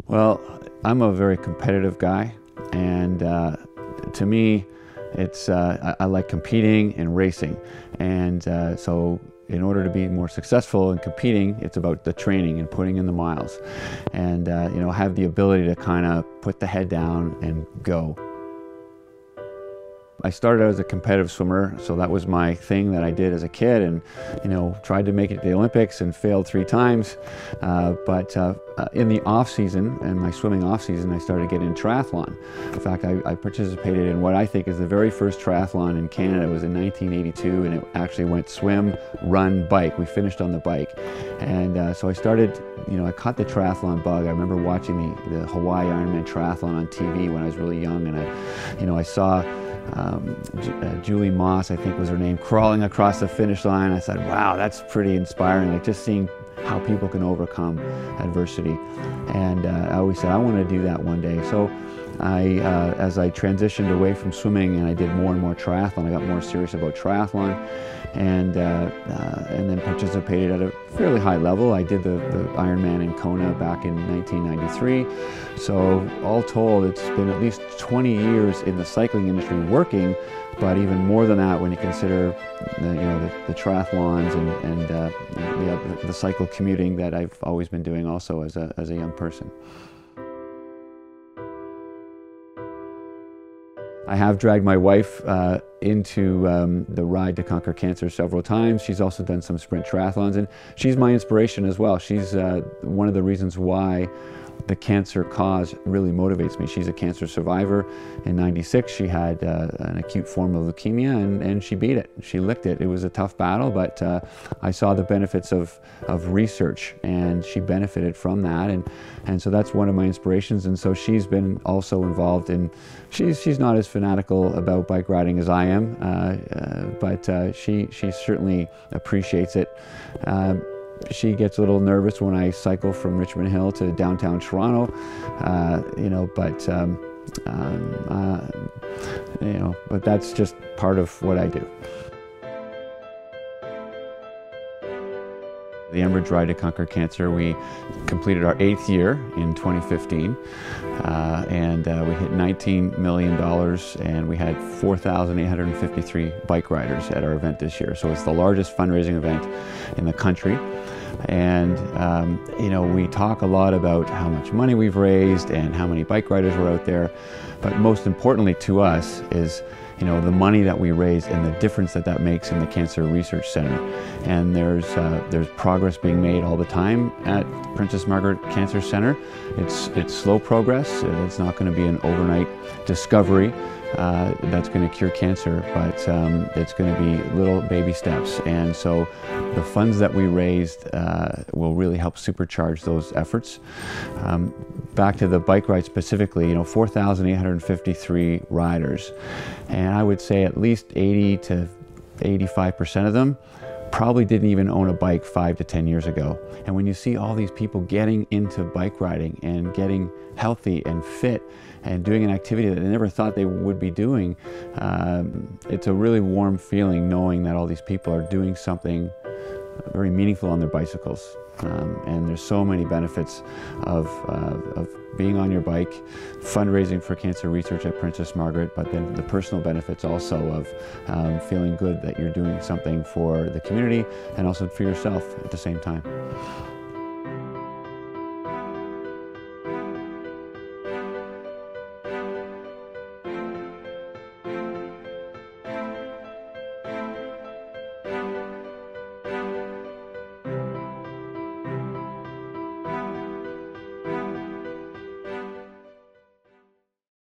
Well, I'm a very competitive guy, and to me, I like competing and racing, and so in order to be more successful in competing, it's about the training and putting in the miles, and have the ability to kind of put the head down and go. I started out as a competitive swimmer, so that was my thing that I did as a kid, and tried to make it to the Olympics and failed 3 times. But in the off season, in my swimming off season, I started getting into triathlon. In fact, I participated in what I think is the very first triathlon in Canada. It was in 1982, and it actually went swim, run, bike. We finished on the bike, and so I started. I caught the triathlon bug. I remember watching the Hawaii Ironman triathlon on TV when I was really young, and I saw Julie Moss, I think was her name, crawling across the finish line. I said, wow, that's pretty inspiring, like just seeing how people can overcome adversity. And I always said, I want to do that one day. So as I transitioned away from swimming and I did more and more triathlon, I got more serious about triathlon, and then participated at a fairly high level. I did the Ironman in Kona back in 1993. So all told, it's been at least 20 years in the cycling industry working, but even more than that when you consider the triathlons and the cycle commuting that I've always been doing also as a young person. I have dragged my wife into the Ride to Conquer Cancer several times. She's also done some sprint triathlons, and she's my inspiration as well. She's one of the reasons why the cancer cause really motivates me. She's a cancer survivor. In '96, she had an acute form of leukemia, and she beat it. She licked it. It was a tough battle, but I saw the benefits of research, and she benefited from that, and so that's one of my inspirations. And so she's been also involved in. She's not as fanatical about bike riding as I am, but she certainly appreciates it. She gets a little nervous when I cycle from Richmond Hill to downtown Toronto, but that's just part of what I do. The Enbridge Ride to Conquer Cancer, we completed our 8th year in 2015, and we hit $19 million, and we had 4,853 bike riders at our event this year. So it's the largest fundraising event in the country. And we talk a lot about how much money we've raised and how many bike riders were out there, but most importantly to us is the money that we raise and the difference that makes in the Cancer Research Center. And there's progress being made all the time at Princess Margaret Cancer Center. It's slow progress. It's not going to be an overnight discovery that's going to cure cancer, but it's going to be little baby steps. And so the funds that we raised will really help supercharge those efforts. Back to the bike ride specifically, 4,853 riders, and I would say at least 80 to 85% of them probably didn't even own a bike 5 to 10 years ago. And when you see all these people getting into bike riding and getting healthy and fit and doing an activity that they never thought they would be doing, it's a really warm feeling knowing that all these people are doing something very meaningful on their bicycles. And there's so many benefits of being on your bike, fundraising for cancer research at Princess Margaret, but then the personal benefits also of feeling good that you're doing something for the community and also for yourself at the same time.